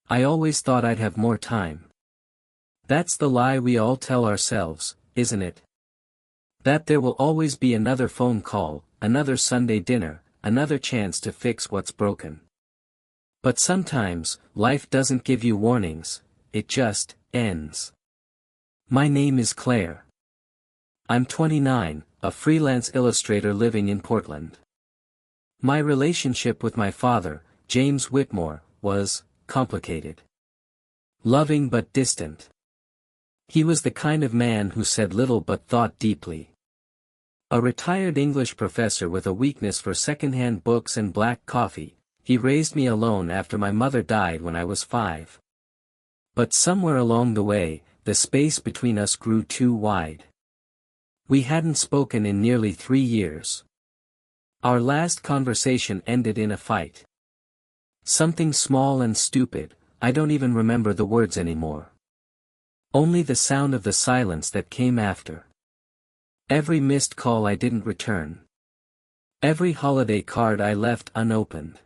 I always thought I'd have more time. That's the lie we all tell ourselves, isn't it? That there will always be another phone call, another Sunday dinner, another chance to fix what's broken. But sometimes, life doesn't give you warnings, it just ends. My name is Claire. I'm 29, a freelance illustrator living in Portland. My relationship with my father, James Whitmore, was complicated. Loving but distant. He was the kind of man who said little but thought deeply. A retired English professor with a weakness for second-hand books and black coffee, he raised me alone after my mother died when I was 5. But somewhere along the way, the space between us grew too wide. We hadn't spoken in nearly 3 years. Our last conversation ended in a fight. Something small and stupid, I don't even remember the words anymore. Only the sound of the silence that came after. Every missed call I didn't return. Every holiday card I left unopened.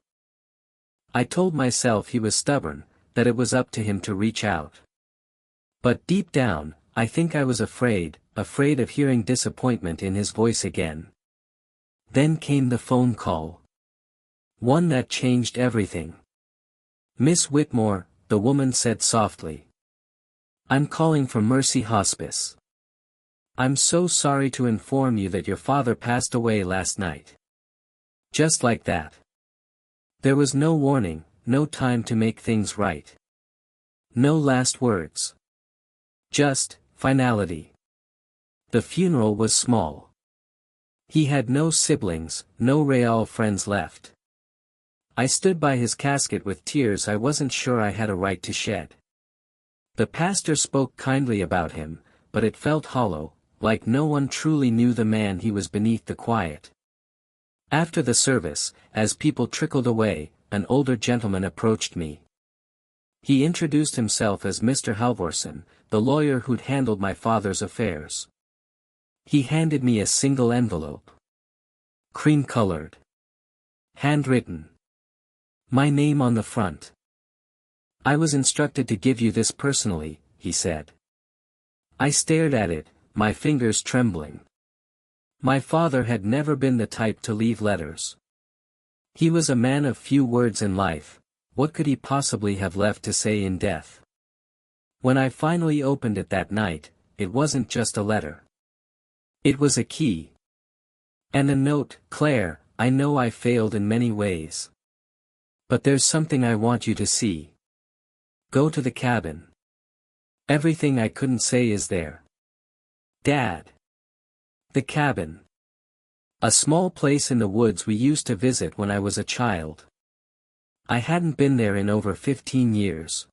I told myself he was stubborn, that it was up to him to reach out. But deep down, I think I was afraid of hearing disappointment in his voice again. Then came the phone call. One that changed everything. "Miss Whitmore," the woman said softly. "I'm calling from Mercy Hospice. I'm so sorry to inform you that your father passed away last night." Just like that. There was no warning, no time to make things right. No last words. Just finality. The funeral was small. He had no siblings, no real friends left. I stood by his casket with tears I wasn't sure I had a right to shed. The pastor spoke kindly about him, but it felt hollow, like no one truly knew the man he was beneath the quiet. After the service, as people trickled away, an older gentleman approached me. He introduced himself as Mr. Halvorson, the lawyer who'd handled my father's affairs. He handed me a single envelope. Cream-colored. Handwritten. My name on the front. "I was instructed to give you this personally," he said. I stared at it, my fingers trembling. My father had never been the type to leave letters. He was a man of few words in life, what could he possibly have left to say in death? When I finally opened it that night, it wasn't just a letter. It was a key. And a note: "Claire, I know I failed in many ways. But there's something I want you to see. Go to the cabin. Everything I couldn't say is there." Dad. The cabin. A small place in the woods we used to visit when I was a child. I hadn't been there in over 15 years.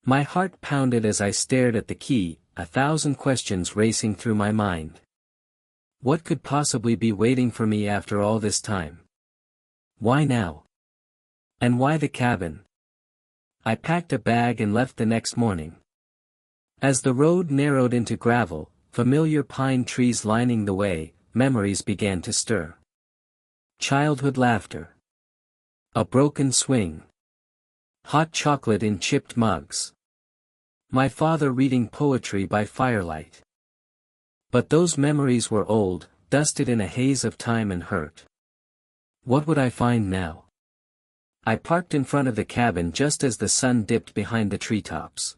My heart pounded as I stared at the key, 1,000 questions racing through my mind. What could possibly be waiting for me after all this time? Why now? And why the cabin? I packed a bag and left the next morning. As the road narrowed into gravel, familiar pine trees lining the way, memories began to stir. Childhood laughter. A broken swing. Hot chocolate in chipped mugs. My father reading poetry by firelight. But those memories were old, dusted in a haze of time and hurt. What would I find now? I parked in front of the cabin just as the sun dipped behind the treetops.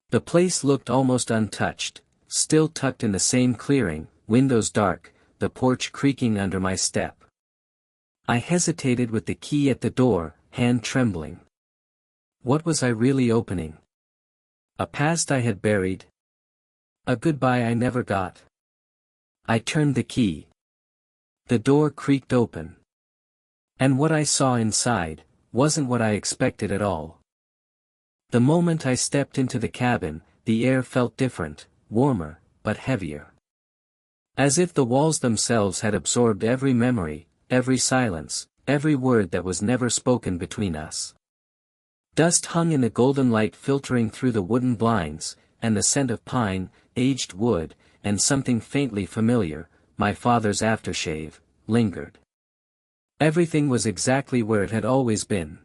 The place looked almost untouched, still tucked in the same clearing, windows dark, the porch creaking under my step. I hesitated with the key at the door, hand trembling. What was I really opening? A past I had buried? A goodbye I never got? I turned the key. The door creaked open. And what I saw inside wasn't what I expected at all. The moment I stepped into the cabin, the air felt different, warmer, but heavier. As if the walls themselves had absorbed every memory, every silence, every word that was never spoken between us. Dust hung in the golden light filtering through the wooden blinds, and the scent of pine, aged wood, and something faintly familiar, my father's aftershave, lingered. Everything was exactly where it had always been.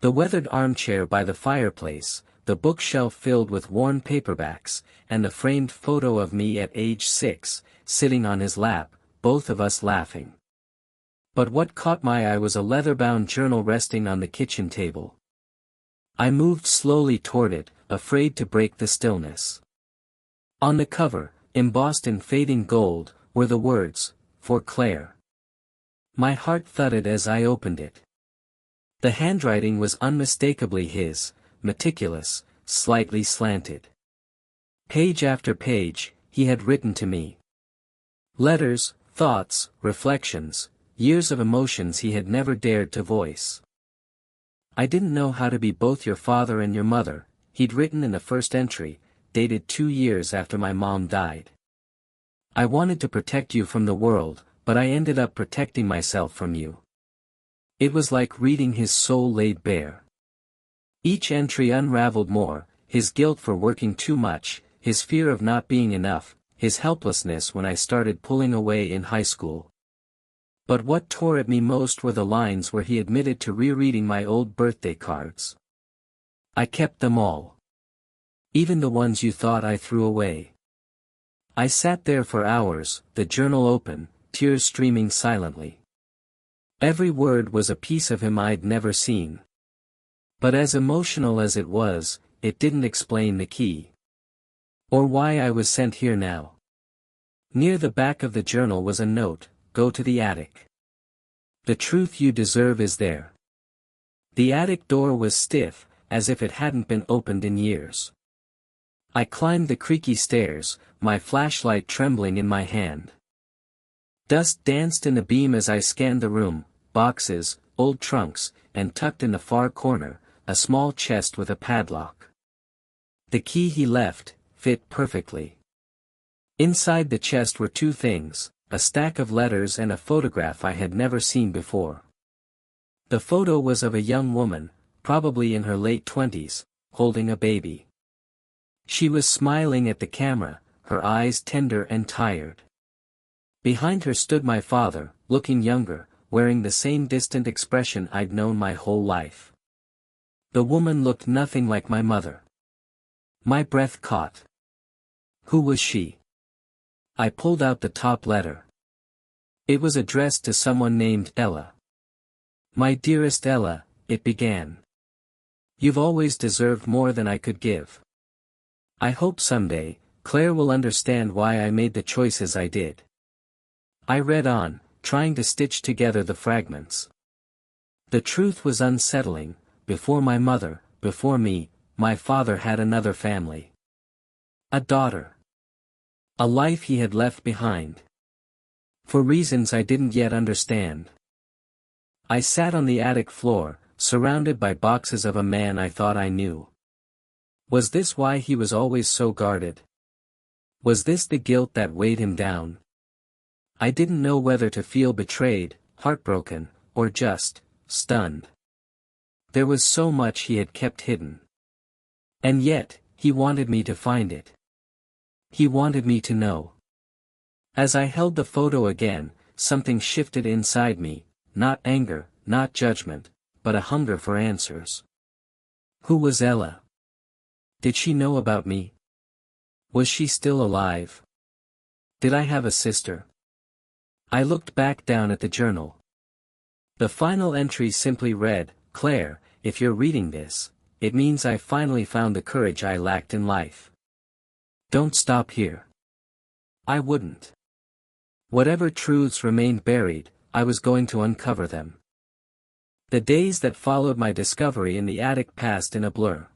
The weathered armchair by the fireplace, the bookshelf filled with worn paperbacks, and the framed photo of me at age 6, sitting on his lap, both of us laughing. But what caught my eye was a leather-bound journal resting on the kitchen table. I moved slowly toward it, afraid to break the stillness. On the cover, embossed in fading gold, were the words, "For Claire." My heart thudded as I opened it. The handwriting was unmistakably his, meticulous, slightly slanted. Page after page, he had written to me. Letters, thoughts, reflections, years of emotions he had never dared to voice. "I didn't know how to be both your father and your mother," he'd written in the first entry, dated 2 years after my mom died. "I wanted to protect you from the world, but I ended up protecting myself from you." It was like reading his soul laid bare. Each entry unraveled more, his guilt for working too much, his fear of not being enough, his helplessness when I started pulling away in high school. But what tore at me most were the lines where he admitted to rereading my old birthday cards. "I kept them all. Even the ones you thought I threw away." I sat there for hours, the journal open, tears streaming silently. Every word was a piece of him I'd never seen. But as emotional as it was, it didn't explain the key. Or why I was sent here now. Near the back of the journal was a note, "Go to the attic. The truth you deserve is there." The attic door was stiff, as if it hadn't been opened in years. I climbed the creaky stairs, my flashlight trembling in my hand. Dust danced in the beam as I scanned the room, boxes, old trunks, and tucked in the far corner, a small chest with a padlock. The key he left fit perfectly. Inside the chest were 2 things, a stack of letters and a photograph I had never seen before. The photo was of a young woman, probably in her late 20s, holding a baby. She was smiling at the camera, her eyes tender and tired. Behind her stood my father, looking younger, wearing the same distant expression I'd known my whole life. The woman looked nothing like my mother. My breath caught. Who was she? I pulled out the top letter. It was addressed to someone named Ella. "My dearest Ella," it began. "You've always deserved more than I could give. I hope someday, Claire will understand why I made the choices I did." I read on, trying to stitch together the fragments. The truth was unsettling. Before my mother, before me, my father had another family. A daughter. A life he had left behind. For reasons I didn't yet understand. I sat on the attic floor, surrounded by boxes of a man I thought I knew. Was this why he was always so guarded? Was this the guilt that weighed him down? I didn't know whether to feel betrayed, heartbroken, or just stunned. There was so much he had kept hidden. And yet, he wanted me to find it. He wanted me to know. As I held the photo again, something shifted inside me, not anger, not judgment, but a hunger for answers. Who was Ella? Did she know about me? Was she still alive? Did I have a sister? I looked back down at the journal. The final entry simply read, "Claire, if you're reading this, it means I finally found the courage I lacked in life. Don't stop here." I wouldn't. Whatever truths remained buried, I was going to uncover them. The days that followed my discovery in the attic passed in a blur.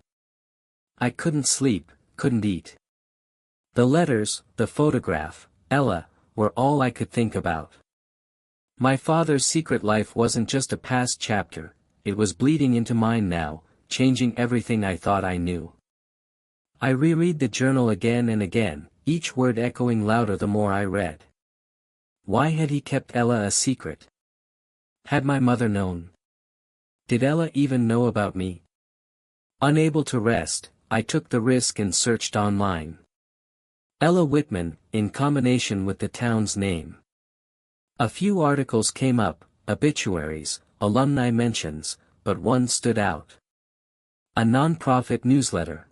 I couldn't sleep, couldn't eat. The letters, the photograph, Ella, were all I could think about. My father's secret life wasn't just a past chapter, it was bleeding into mine now, changing everything I thought I knew. I reread the journal again and again, each word echoing louder the more I read. Why had he kept Ella a secret? Had my mother known? Did Ella even know about me? Unable to rest, I took the risk and searched online. Ella Whitman, in combination with the town's name. A few articles came up, obituaries, alumni mentions, but one stood out. A non-profit newsletter.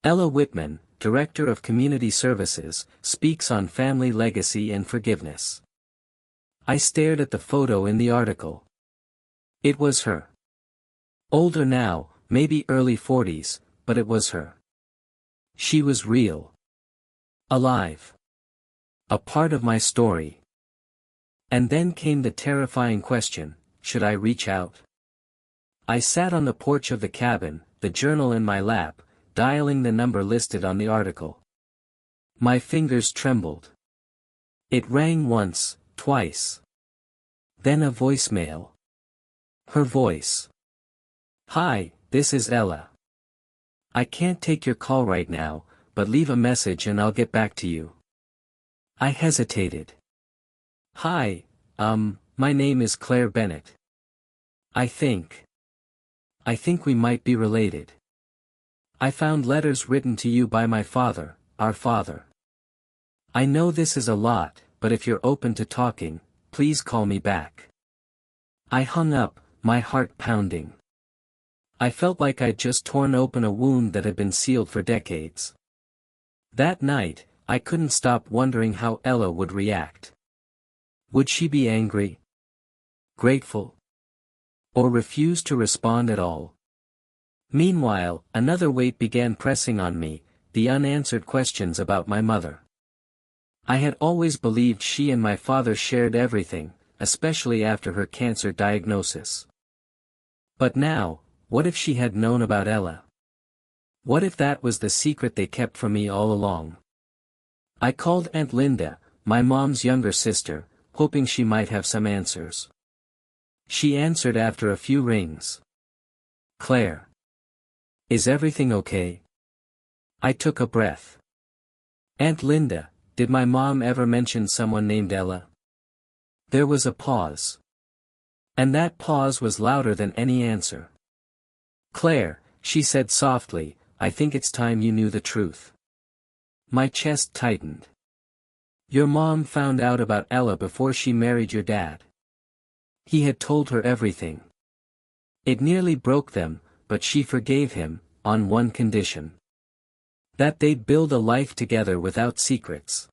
Ella Whitman, Director of Community Services, speaks on family legacy and forgiveness. I stared at the photo in the article. It was her. Older now, maybe early 40s, but it was her. She was real. Alive. A part of my story. And then came the terrifying question, should I reach out? I sat on the porch of the cabin, the journal in my lap, dialing the number listed on the article. My fingers trembled. It rang once, twice. Then a voicemail. Her voice. "Hi, this is Ella. I can't take your call right now, but leave a message and I'll get back to you." I hesitated. "Hi, my name is Claire Bennett. I think we might be related. I found letters written to you by my father, our father. I know this is a lot, but if you're open to talking, please call me back." I hung up, my heart pounding. I felt like I'd just torn open a wound that had been sealed for decades. That night, I couldn't stop wondering how Ella would react. Would she be angry? Grateful? Or refuse to respond at all? Meanwhile, another weight began pressing on me, the unanswered questions about my mother. I had always believed she and my father shared everything, especially after her cancer diagnosis. But now, what if she had known about Ella? What if that was the secret they kept from me all along? I called Aunt Linda, my mom's younger sister, hoping she might have some answers. She answered after a few rings. "Claire. Is everything okay?" I took a breath. "Aunt Linda, did my mom ever mention someone named Ella?" There was a pause. And that pause was louder than any answer. "Claire," she said softly, "I think it's time you knew the truth." My chest tightened. "Your mom found out about Ella before she married your dad. He had told her everything. It nearly broke them, but she forgave him, on one condition. That they'd build a life together without secrets.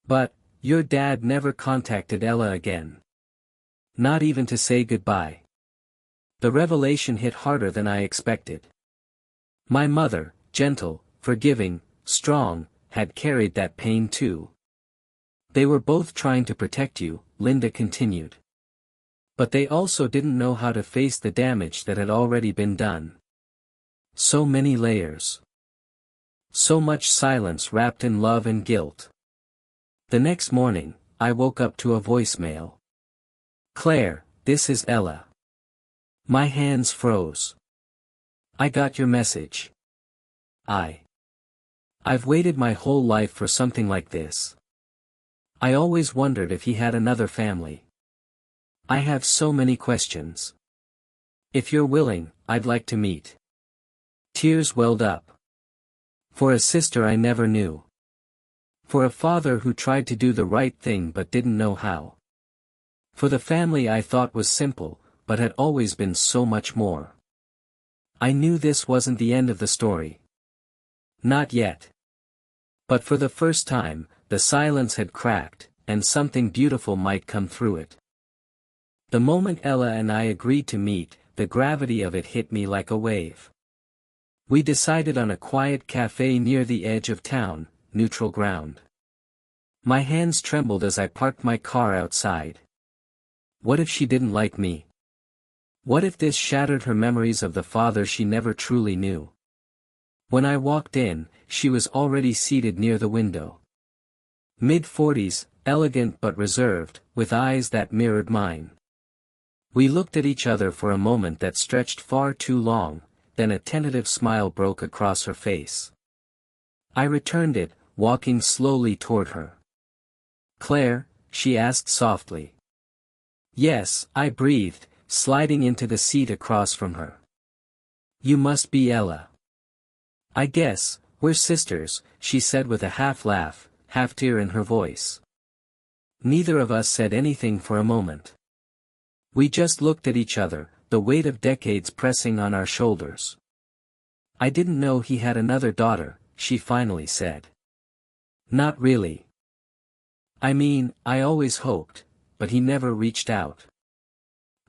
But, your dad never contacted Ella again. Not even to say goodbye." The revelation hit harder than I expected. My mother, gentle, forgiving, strong, had carried that pain too. "They were both trying to protect you," Linda continued. "But they also didn't know how to face the damage that had already been done. So many layers. So much silence wrapped in love and guilt." The next morning, I woke up to a voicemail. "Claire, this is Ella." My hands froze. "I got your message. I've waited my whole life for something like this. I always wondered if he had another family. I have so many questions. If you're willing, I'd like to meet." Tears welled up. For a sister I never knew. For a father who tried to do the right thing but didn't know how. For the family I thought was simple, but had always been so much more. I knew this wasn't the end of the story. Not yet. But for the first time, the silence had cracked, and something beautiful might come through it. The moment Ella and I agreed to meet, the gravity of it hit me like a wave. We decided on a quiet cafe near the edge of town, neutral ground. My hands trembled as I parked my car outside. What if she didn't like me? What if this shattered her memories of the father she never truly knew? When I walked in, she was already seated near the window. Mid-40s, elegant but reserved, with eyes that mirrored mine. We looked at each other for a moment that stretched far too long, then a tentative smile broke across her face. I returned it, walking slowly toward her. "Claire?" she asked softly. "Yes," I breathed, sliding into the seat across from her. "You must be Ella." "I guess, we're sisters," she said with a half laugh, half tear in her voice. Neither of us said anything for a moment. We just looked at each other, the weight of decades pressing on our shoulders. "I didn't know he had another daughter," she finally said. "Not really. I mean, I always hoped, but he never reached out."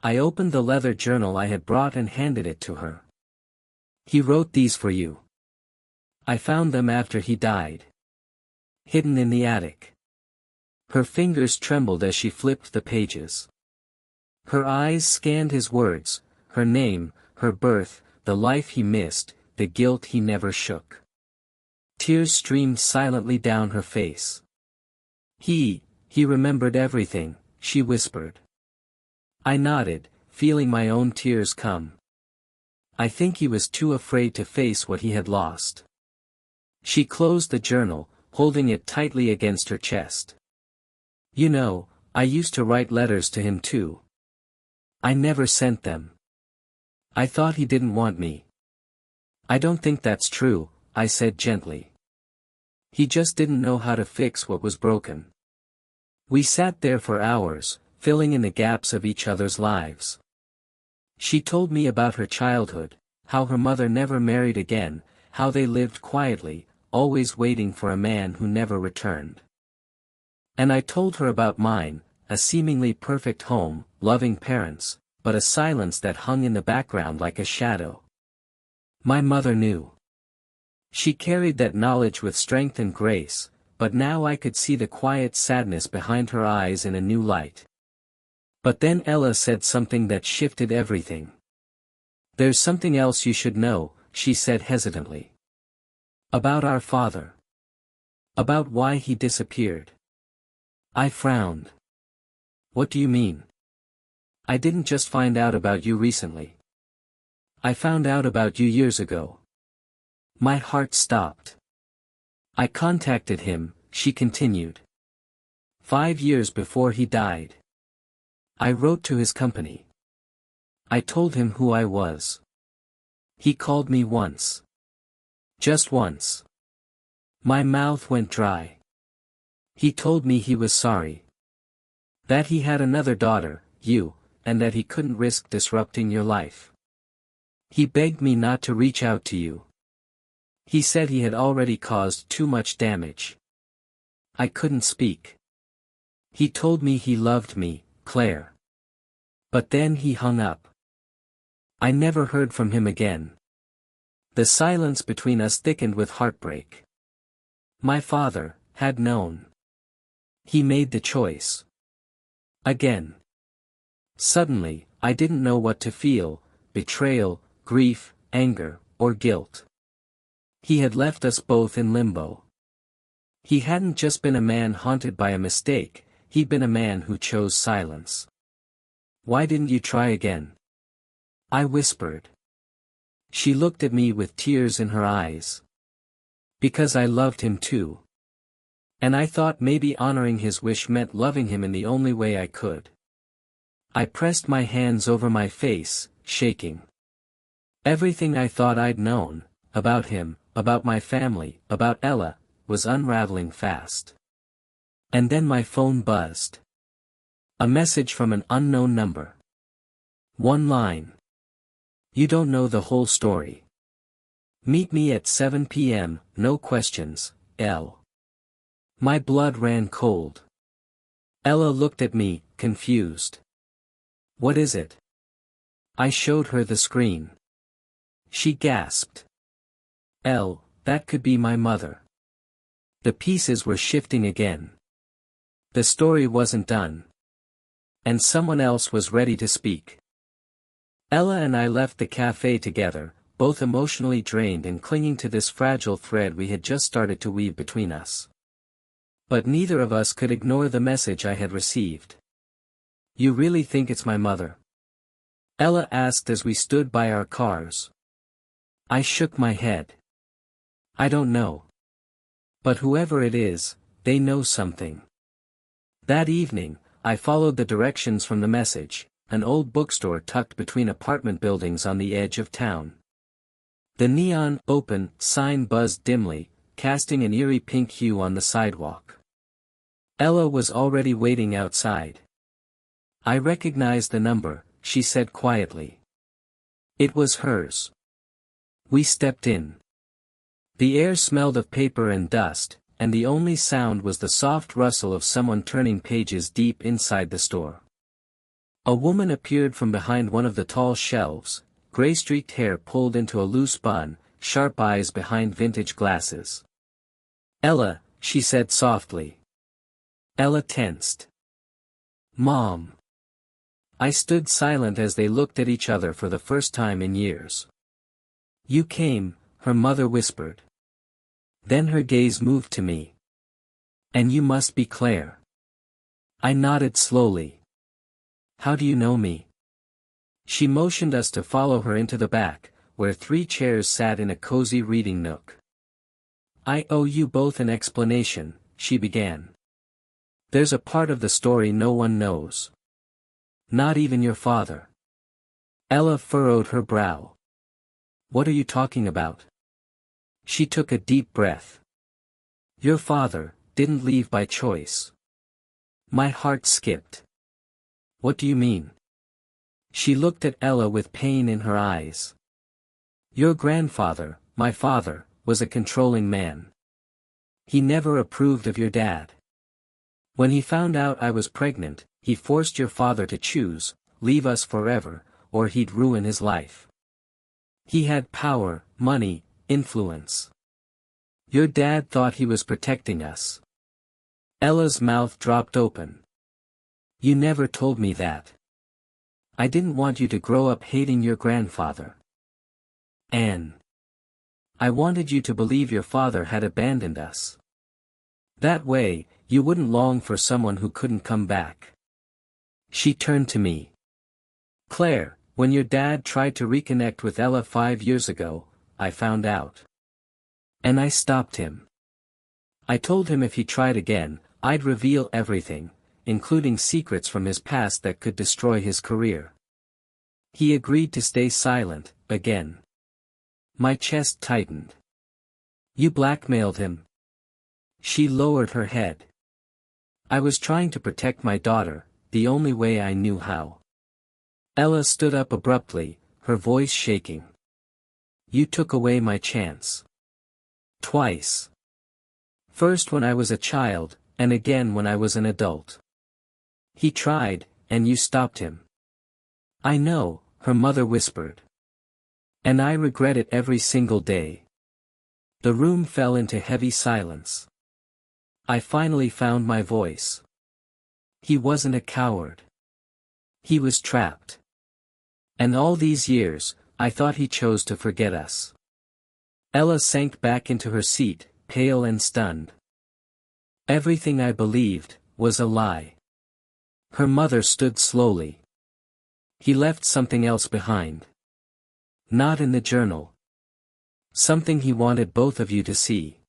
I opened the leather journal I had brought and handed it to her. "He wrote these for you. I found them after he died. Hidden in the attic." Her fingers trembled as she flipped the pages. Her eyes scanned his words, her name, her birth, the life he missed, the guilt he never shook. Tears streamed silently down her face. He remembered everything," she whispered. I nodded, feeling my own tears come. I think he was too afraid to face what he had lost. She closed the journal, holding it tightly against her chest. "You know, I used to write letters to him too. I never sent them. I thought he didn't want me." "I don't think that's true," I said gently. "He just didn't know how to fix what was broken." We sat there for hours, filling in the gaps of each other's lives. She told me about her childhood, how her mother never married again, how they lived quietly, always waiting for a man who never returned. And I told her about mine, a seemingly perfect home, loving parents, but a silence that hung in the background like a shadow. My mother knew. She carried that knowledge with strength and grace, but now I could see the quiet sadness behind her eyes in a new light. But then Ella said something that shifted everything. "There's something else you should know," she said hesitantly. "About our father. About why he disappeared." I frowned. "What do you mean?" "I didn't just find out about you recently. I found out about you years ago." My heart stopped. "I contacted him," she continued. 5 years before he died. I wrote to his company. I told him who I was. He called me once. Just once. My mouth went dry. He told me he was sorry. That he had another daughter, you, and that he couldn't risk disrupting your life. He begged me not to reach out to you. He said he had already caused too much damage. I couldn't speak. He told me he loved me, Claire. But then he hung up. I never heard from him again. The silence between us thickened with heartbreak. My father had known. He made the choice. Again. Suddenly, I didn't know what to feel: betrayal, grief, anger, or guilt. He had left us both in limbo. He hadn't just been a man haunted by a mistake, he'd been a man who chose silence. "Why didn't you try again?" I whispered. She looked at me with tears in her eyes. "Because I loved him too. And I thought maybe honoring his wish meant loving him in the only way I could." I pressed my hands over my face, shaking. Everything I thought I'd known, about him, about my family, about Ella, was unraveling fast. And then my phone buzzed. A message from an unknown number. One line. "You don't know the whole story. Meet me at 7 p.m., no questions, L." My blood ran cold. Ella looked at me, confused. "What is it?" I showed her the screen. She gasped. "L, that could be my mother." The pieces were shifting again. The story wasn't done. And someone else was ready to speak. Ella and I left the cafe together, both emotionally drained and clinging to this fragile thread we had just started to weave between us. But neither of us could ignore the message I had received. "You really think it's my mother?" Ella asked as we stood by our cars. I shook my head. "I don't know. But whoever it is, they know something." That evening, I followed the directions from the message, an old bookstore tucked between apartment buildings on the edge of town. The neon "Open" sign buzzed dimly, casting an eerie pink hue on the sidewalk. Ella was already waiting outside. "I recognized the number," she said quietly. It was hers. We stepped in. The air smelled of paper and dust, and the only sound was the soft rustle of someone turning pages deep inside the store. A woman appeared from behind one of the tall shelves, gray-streaked hair pulled into a loose bun, sharp eyes behind vintage glasses. "Ella," she said softly. Ella tensed. "Mom." I stood silent as they looked at each other for the first time in years. "You came," her mother whispered. Then her gaze moved to me. "And you must be Claire." I nodded slowly. "How do you know me?" She motioned us to follow her into the back, where 3 chairs sat in a cozy reading nook. "I owe you both an explanation," she began. "There's a part of the story no one knows. Not even your father." Ella furrowed her brow. "What are you talking about?" She took a deep breath. "Your father didn't leave by choice." My heart skipped. "What do you mean?" She looked at Ella with pain in her eyes. "Your grandfather, my father, was a controlling man. He never approved of your dad. When he found out I was pregnant, he forced your father to choose, leave us forever, or he'd ruin his life. He had power, money, influence. Your dad thought he was protecting us." Ella's mouth dropped open. "You never told me that. I didn't want you to grow up hating your grandfather. Anne. I wanted you to believe your father had abandoned us. That way, you wouldn't long for someone who couldn't come back." She turned to me. "Claire, when your dad tried to reconnect with Ella 5 years ago, I found out. And I stopped him. I told him if he tried again, I'd reveal everything, including secrets from his past that could destroy his career. He agreed to stay silent, again." My chest tightened. "You blackmailed him?" She lowered her head. "I was trying to protect my daughter, the only way I knew how." Ella stood up abruptly, her voice shaking. "You took away my chance. Twice. First when I was a child, and again when I was an adult. He tried, and you stopped him." "I know," her mother whispered. "And I regret it every single day." The room fell into heavy silence. I finally found my voice. "He wasn't a coward. He was trapped. And all these years, I thought he chose to forget us." Ella sank back into her seat, pale and stunned. "Everything I believed was a lie." Her mother stood slowly. "He left something else behind. Not in the journal. Something he wanted both of you to see."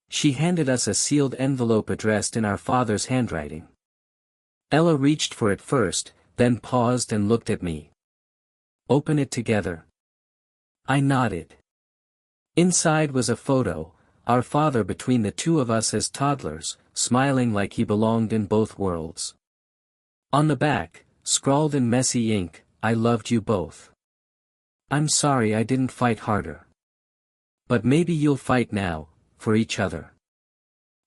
She handed us a sealed envelope addressed in our father's handwriting. Ella reached for it first, then paused and looked at me. "Open it together." I nodded. Inside was a photo, our father between the 2 of us as toddlers, smiling like he belonged in both worlds. On the back, scrawled in messy ink, "I loved you both. I'm sorry I didn't fight harder. But maybe you'll fight now, for each other."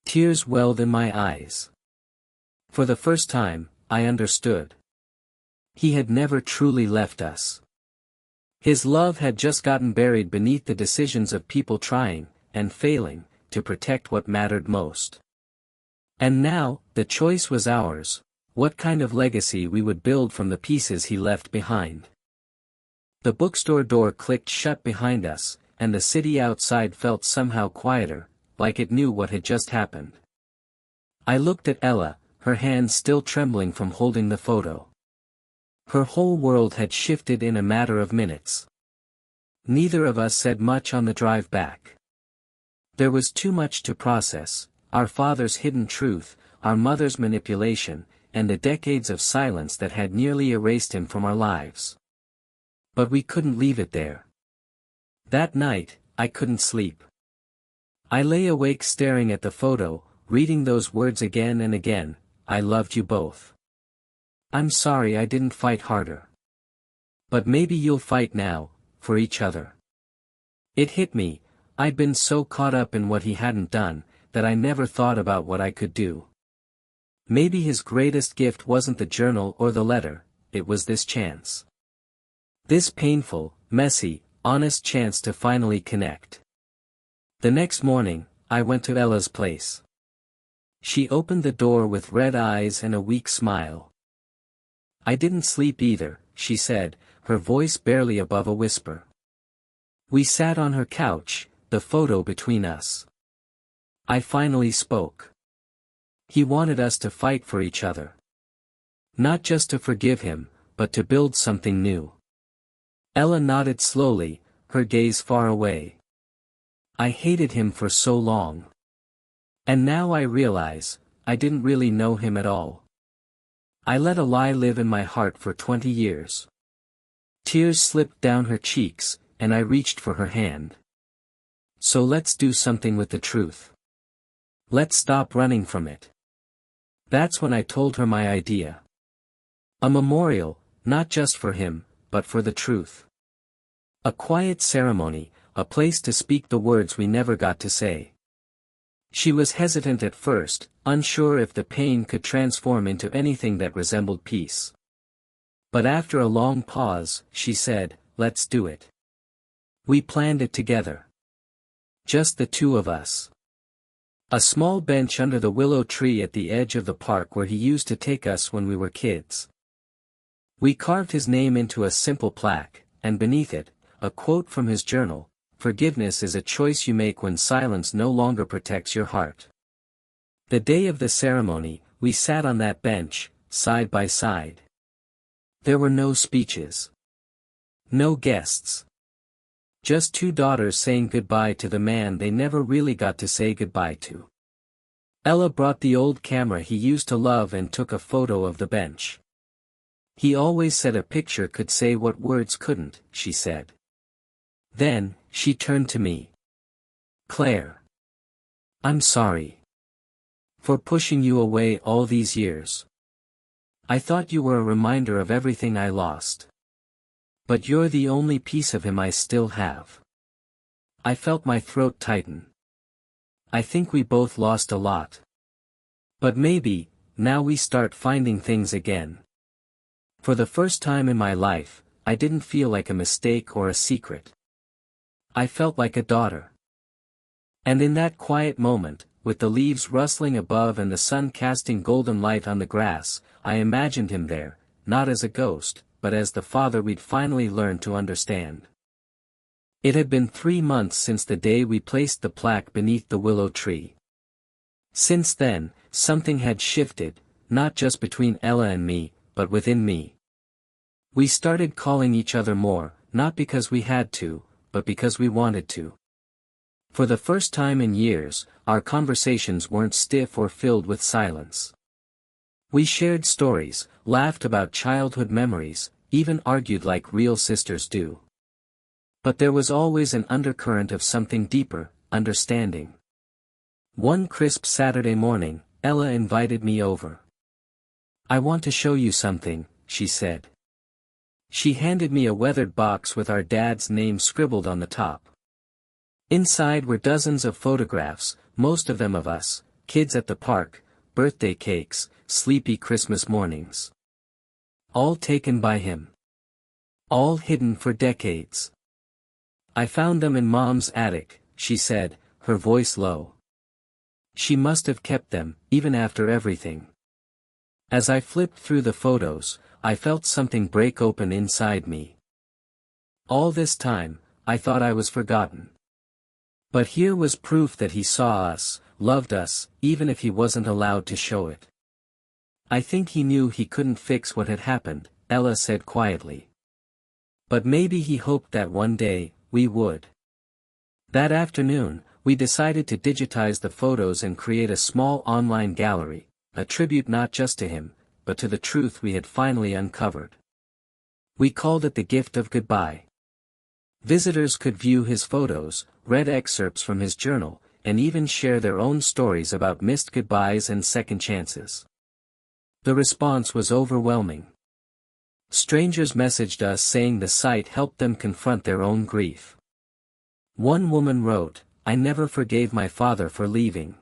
Tears welled in my eyes. For the first time, I understood. He had never truly left us. His love had just gotten buried beneath the decisions of people trying, and failing, to protect what mattered most. And now, the choice was ours, what kind of legacy we would build from the pieces he left behind. The bookstore door clicked shut behind us, and the city outside felt somehow quieter, like it knew what had just happened. I looked at Ella, her hands still trembling from holding the photo. Her whole world had shifted in a matter of minutes. Neither of us said much on the drive back. There was too much to process, our father's hidden truth, our mother's manipulation, and the decades of silence that had nearly erased him from our lives. But we couldn't leave it there. That night, I couldn't sleep. I lay awake staring at the photo, reading those words again and again, "I loved you both. I'm sorry I didn't fight harder. But maybe you'll fight now, for each other. It hit me, I'd been so caught up in what he hadn't done, that I never thought about what I could do. Maybe his greatest gift wasn't the journal or the letter, it was this chance. This painful, messy, honest chance to finally connect. The next morning, I went to Ella's place. She opened the door with red eyes and a weak smile. I didn't sleep either, she said, her voice barely above a whisper. We sat on her couch, the photo between us. I finally spoke. He wanted us to fight for each other. Not just to forgive him, but to build something new. Ella nodded slowly, her gaze far away. I hated him for so long. And now I realize, I didn't really know him at all. I let a lie live in my heart for 20 years. Tears slipped down her cheeks, and I reached for her hand. So let's do something with the truth. Let's stop running from it. That's when I told her my idea. A memorial, not just for him, but for the truth. A quiet ceremony, a place to speak the words we never got to say. She was hesitant at first, unsure if the pain could transform into anything that resembled peace. But after a long pause, she said, "Let's do it." We planned it together. Just the two of us. A small bench under the willow tree at the edge of the park where he used to take us when we were kids. We carved his name into a simple plaque, and beneath it, a quote from his journal: "Forgiveness is a choice you make when silence no longer protects your heart." The day of the ceremony, we sat on that bench, side by side. There were no speeches. No guests. Just two daughters saying goodbye to the man they never really got to say goodbye to. Ella brought the old camera he used to love and took a photo of the bench. He always said a picture could say what words couldn't, she said. Then, she turned to me. "Claire. I'm sorry. For pushing you away all these years. I thought you were a reminder of everything I lost. But you're the only piece of him I still have." I felt my throat tighten. I think we both lost a lot. But maybe, now we start finding things again. For the first time in my life, I didn't feel like a mistake or a secret. I felt like a daughter. And in that quiet moment, with the leaves rustling above and the sun casting golden light on the grass, I imagined him there, not as a ghost, but as the father we'd finally learned to understand. It had been 3 months since the day we placed the plaque beneath the willow tree. Since then, something had shifted, not just between Ella and me, but within me. We started calling each other more, not because we had to, but because we wanted to. For the first time in years, our conversations weren't stiff or filled with silence. We shared stories, laughed about childhood memories, even argued like real sisters do. But there was always an undercurrent of something deeper, understanding. One crisp Saturday morning, Ella invited me over. "I want to show you something," she said. She handed me a weathered box with our dad's name scribbled on the top. Inside were dozens of photographs, most of them of us, kids at the park, birthday cakes, sleepy Christmas mornings. All taken by him. All hidden for decades. "I found them in Mom's attic," she said, her voice low. She must have kept them, even after everything. As I flipped through the photos, I felt something break open inside me. All this time, I thought I was forgotten. But here was proof that he saw us, loved us, even if he wasn't allowed to show it. "I think he knew he couldn't fix what had happened," Ella said quietly. "But maybe he hoped that one day, we would." That afternoon, we decided to digitize the photos and create a small online gallery, a tribute not just to him, but to the truth we had finally uncovered. We called it the Gift of Goodbye. Visitors could view his photos, read excerpts from his journal, and even share their own stories about missed goodbyes and second chances. The response was overwhelming. Strangers messaged us saying the site helped them confront their own grief. One woman wrote, "I never forgave my father for leaving.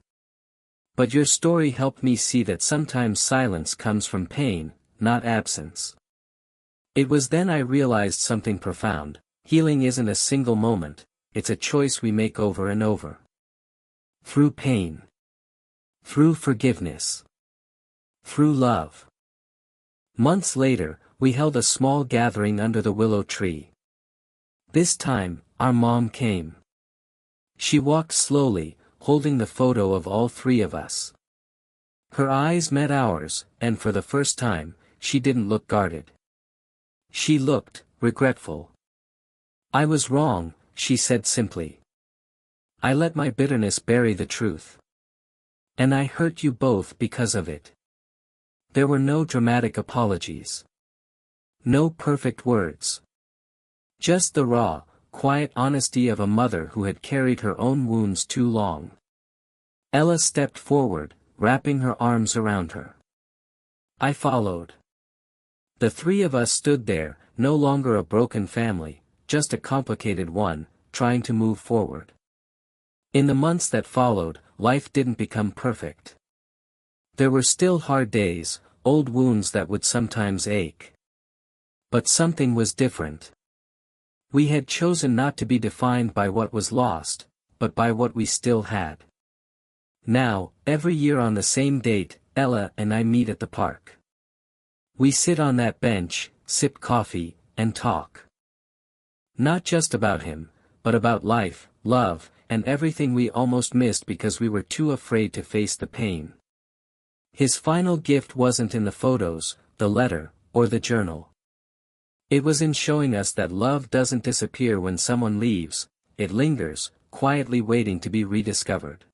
But your story helped me see that sometimes silence comes from pain, not absence." It was then I realized something profound: healing isn't a single moment, it's a choice we make over and over. Through pain. Through forgiveness. Through love. Months later, we held a small gathering under the willow tree. This time, our mom came. She walked slowly, holding the photo of all three of us. Her eyes met ours, and for the first time, she didn't look guarded. She looked regretful. "I was wrong," she said simply. "I let my bitterness bury the truth. And I hurt you both because of it." There were no dramatic apologies. No perfect words. Just the raw, quiet honesty of a mother who had carried her own wounds too long. Ella stepped forward, wrapping her arms around her. I followed. The three of us stood there, no longer a broken family, just a complicated one, trying to move forward. In the months that followed, life didn't become perfect. There were still hard days, old wounds that would sometimes ache. But something was different. We had chosen not to be defined by what was lost, but by what we still had. Now, every year on the same date, Ella and I meet at the park. We sit on that bench, sip coffee, and talk. Not just about him, but about life, love, and everything we almost missed because we were too afraid to face the pain. His final gift wasn't in the photos, the letter, or the journal. It was in showing us that love doesn't disappear when someone leaves, it lingers, quietly waiting to be rediscovered.